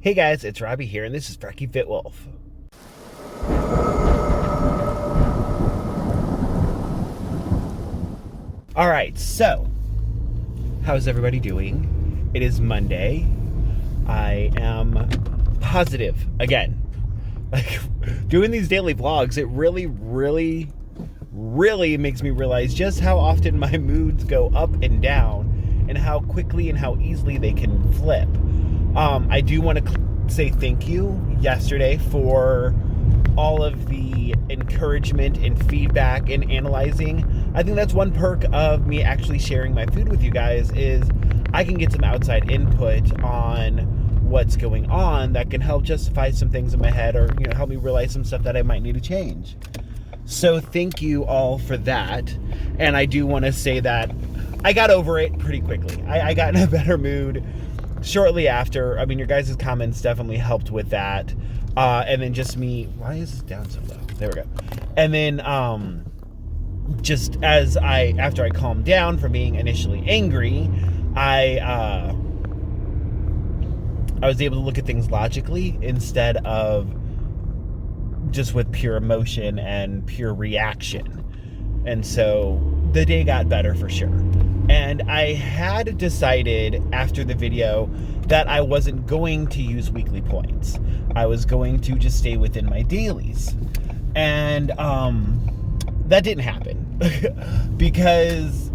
Hey guys, it's Robbie here, and this is FrekiFitWolf. Alright, so, how's everybody doing? It is Monday. I am positive, again. Like, doing these daily vlogs, it really makes me realize just how often my moods go up and down, and how quickly and how easily they can flip. I do want to say thank you yesterday for all of the encouragement and feedback and analyzing. I think that's one perk of me actually sharing my food with you guys is I can get some outside input on what's going on that can help justify some things in my head or help me realize some stuff that I might need to change. So thank you all for that. And I do want to say that I got over it pretty quickly. I got in a better mood shortly after. I mean, your guys' comments definitely helped with that. And then just me, why is this down so low? There we go. And then just after I calmed down from being initially angry, I was able to look at things logically instead of just with pure emotion and pure reaction. And so the day got better for sure. And I had decided after the video that I wasn't going to use weekly points. I was going to just stay within my dailies. And that didn't happen because,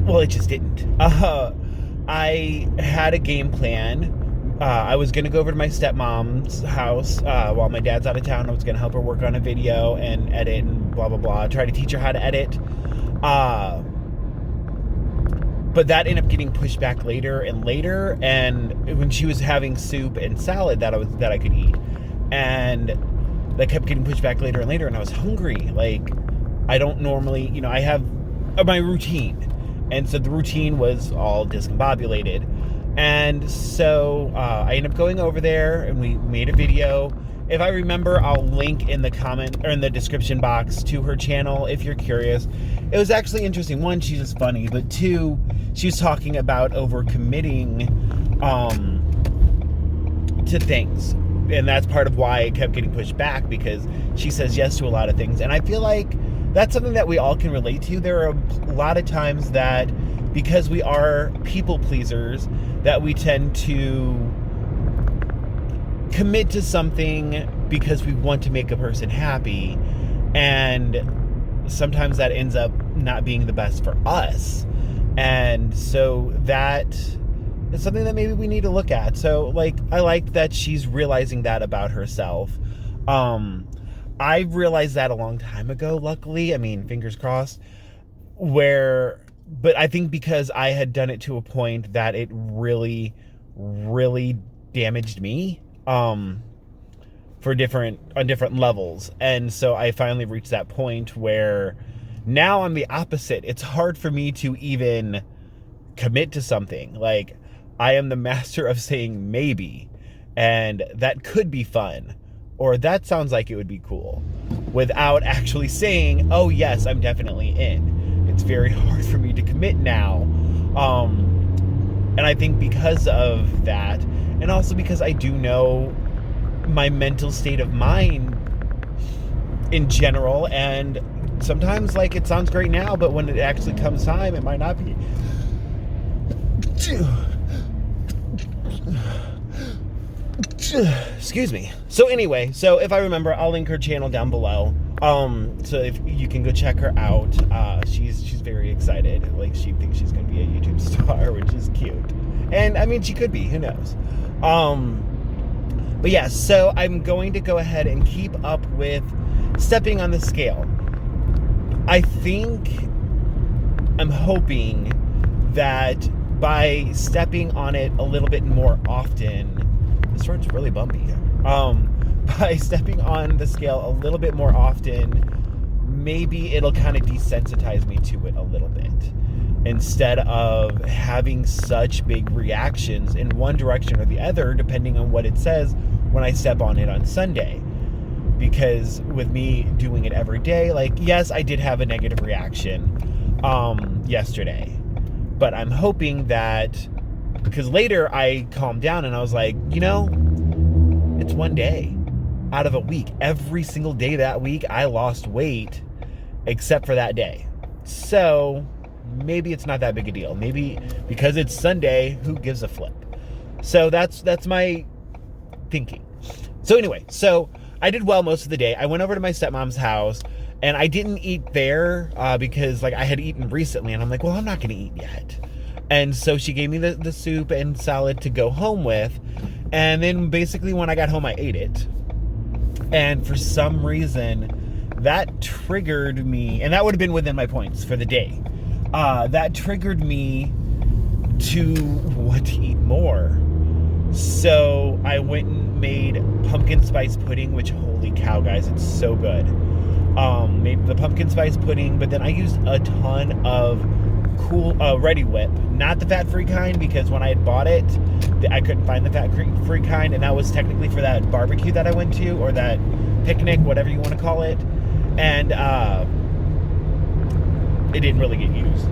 well, it just didn't. I had a game plan. I was going to go over to my stepmom's house while my dad's out of town. I was going to help her work on a video and edit and blah, blah, blah. Try to teach her how to edit. But that ended up getting pushed back later and later. And when she was having soup and salad that I could eat. And that kept getting pushed back later and later. And I was hungry. Like, I don't normally, I have my routine. And so the routine was all discombobulated. And so I ended up going over there and we made a video. If I remember, I'll link in the comment or in the description box to her channel if you're curious. It was actually interesting. One, she's just funny, but two, she was talking about overcommitting to things. And that's part of why it kept getting pushed back, because she says yes to a lot of things. And I feel like that's something that we all can relate to. There are a lot of times that because we are people pleasers, that we tend to commit to something because we want to make a person happy, and sometimes that ends up not being the best for us. And so that is something that maybe we need to look at. So I like that she's realizing that about herself. I realized that a long time ago, luckily. I mean, fingers crossed. But I think because I had done it to a point that it really damaged me on different levels. And so I finally reached that point where now I'm the opposite. It's hard for me to even commit to something. Like, I am the master of saying maybe, and that could be fun, or that sounds like it would be cool, without actually saying, oh yes, I'm definitely in. It's very hard for me to commit now. And I think because of that, and also because I do know my mental state of mind in general, and sometimes it sounds great now, but when it actually comes time, it might not be. Excuse me. So anyway, if I remember, I'll link her channel down below. So if you can go check her out. She's very excited. She thinks she's gonna be a YouTube star, which is cute. And I mean, she could be, who knows? But yeah, so I'm going to go ahead and keep up with stepping on the scale. I'm hoping that by stepping on it a little bit more often, this road's really bumpy. By stepping on the scale a little bit more often, maybe it'll kind of desensitize me to it a little bit, instead of having such big reactions in one direction or the other, depending on what it says when I step on it on Sunday. Because with me doing it every day, yes, I did have a negative reaction yesterday, but I'm hoping that Because later I calmed down and I was like, it's one day out of a week. Every single day that week, I lost weight except for that day. So maybe it's not that big a deal. Maybe because it's Sunday, who gives a flip? So that's my thinking. So anyway, so I did well most of the day. I went over to my stepmom's house and I didn't eat there because like I had eaten recently and I'm like, well, I'm not going to eat yet. And so she gave me the soup and salad to go home with. And then basically when I got home, I ate it. And for some reason, that triggered me. And that would have been within my points for the day. That triggered me to want to eat more. So I went and made pumpkin spice pudding, which, holy cow, guys, it's so good. Made the pumpkin spice pudding, but then I used a ton of cool Ready Whip, not the fat-free kind, because when I had bought it, I couldn't find the fat-free kind, and that was technically for that barbecue that I went to, or that picnic, whatever you want to call it, and it didn't really get used.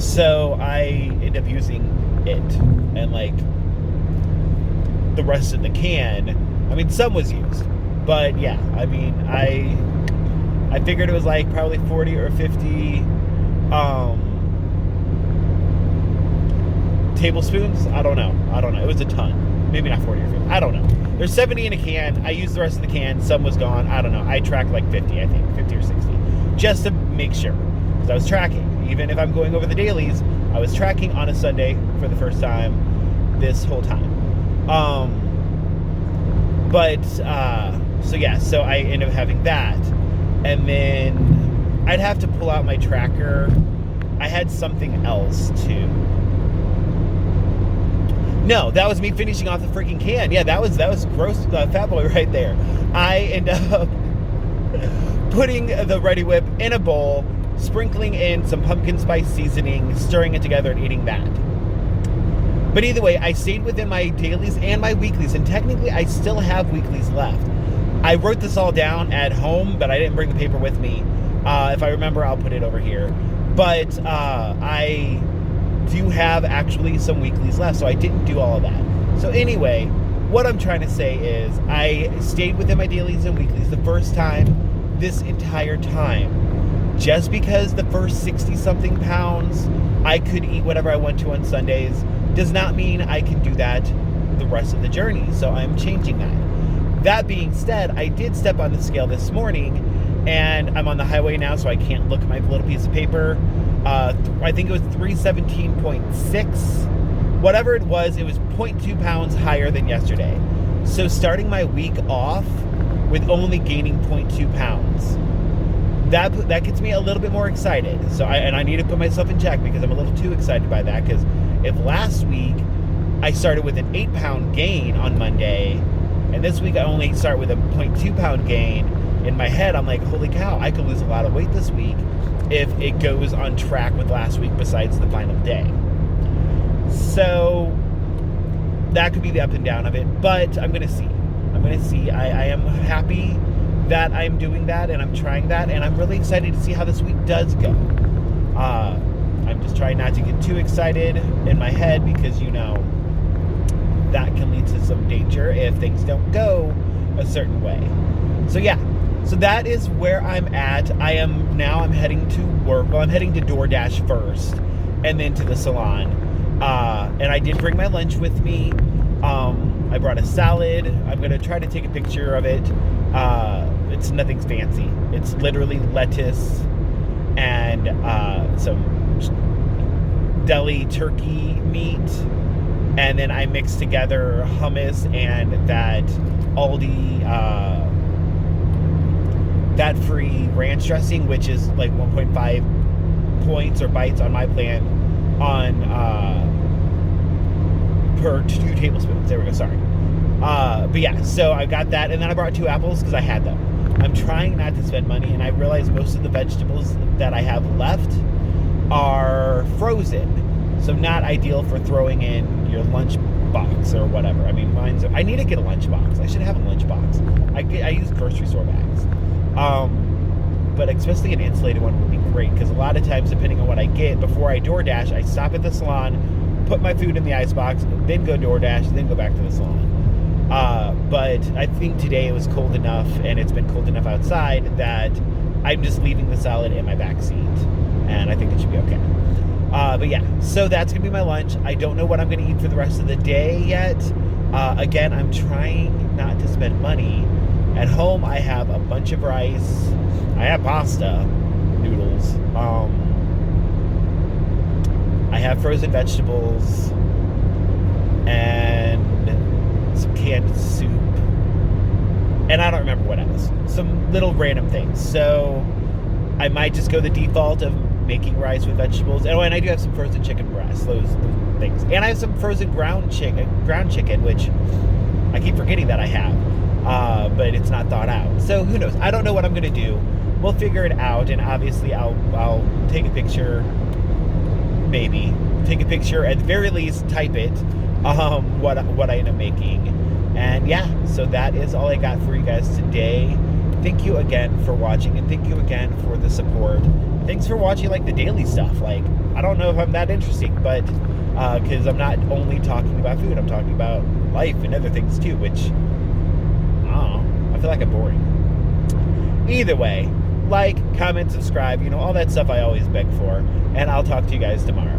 So I ended up using it, and like the rest of the can, I mean, some was used, but yeah, I mean, I figured it was like probably 40 or 50 tablespoons. I don't know. It was a ton. Maybe not 40 or 50. I don't know. There's 70 in a can. I used the rest of the can. Some was gone. I don't know. I tracked like 50, I think. 50 or 60. Just to make sure. Because I was tracking. Even if I'm going over the dailies, I was tracking on a Sunday for the first time this whole time. So yeah. So I ended up having that. And then I'd have to pull out my tracker. I had something else too. No, that was me finishing off the freaking can. Yeah, that was gross Fat Boy right there. I end up putting the Ready Whip in a bowl, sprinkling in some pumpkin spice seasoning, stirring it together, and eating that. But either way, I stayed within my dailies and my weeklies, and technically I still have weeklies left. I wrote this all down at home, but I didn't bring the paper with me. If I remember, I'll put it over here. But I do have actually some weeklies left, so I didn't do all of that. So anyway, what I'm trying to say is I stayed within my dailies and weeklies the first time this entire time. Just because the first 60-something pounds I could eat whatever I want to on Sundays does not mean I can do that the rest of the journey. So I'm changing that. That being said, I did step on the scale this morning, and I'm on the highway now, so I can't look at my little piece of paper. I think it was 317.6. Whatever it was 0.2 pounds higher than yesterday. So starting my week off with only gaining 0.2 pounds. That gets me a little bit more excited. So I need to put myself in check because I'm a little too excited by that. Because if last week I started with an 8-pound gain on Monday, and this week I only start with a 0.2 pound gain, in my head I'm like, holy cow, I could lose a lot of weight this week if it goes on track with last week besides the final day. So that could be the up and down of it, but I'm going to see. I am happy that I'm doing that and I'm trying that, and I'm really excited to see how this week does go. I'm just trying not to get too excited in my head because, that can lead to some danger if things don't go a certain way. So yeah, so that is where I'm at. I'm heading to work. Well, I'm heading to DoorDash first and then to the salon. And I did bring my lunch with me. I brought a salad. I'm going to try to take a picture of it. It's nothing fancy. It's literally lettuce and some deli turkey meat. And then I mixed together hummus and that Aldi fat-free ranch dressing, which is like 1.5 points or bites on my plan on per 2 tablespoons. There we go, sorry. But yeah, so I got that, and then I brought 2 apples because I had them. I'm trying not to spend money, and I realize most of the vegetables that I have left are frozen. So not ideal for throwing in your lunch box or whatever. I mean, I need to get a lunch box. I should have a lunch box. I use grocery store bags. But especially an insulated one would be great, because a lot of times, depending on what I get, before I DoorDash, I stop at the salon, put my food in the icebox, then go DoorDash, then go back to the salon. But I think today it was cold enough, and it's been cold enough outside, that I'm just leaving the salad in my back seat, and I think it should be okay. But yeah, so that's gonna be my lunch. I don't know what I'm gonna eat for the rest of the day yet. Again, I'm trying not to spend money. At home, I have a bunch of rice. I have pasta, noodles. I have frozen vegetables and some canned soup. And I don't remember what else. Some little random things. So I might just go the default of making rice with vegetables. Oh, and I do have some frozen chicken breasts, those things. And I have some frozen ground chicken, which I keep forgetting that I have. But it's not thawed out. So who knows? I don't know what I'm going to do. We'll figure it out, and obviously I'll take a picture, maybe. Take a picture, at the very least, type it, what I end up making. And yeah, so that is all I got for you guys today. Thank you again for watching, and thank you again for the support. Thanks for watching, like, the daily stuff. Like, I don't know if I'm that interesting, but because I'm not only talking about food, I'm talking about life and other things too, which, I don't know, I feel like I'm boring. Either way, like, comment, subscribe, all that stuff I always beg for, and I'll talk to you guys tomorrow.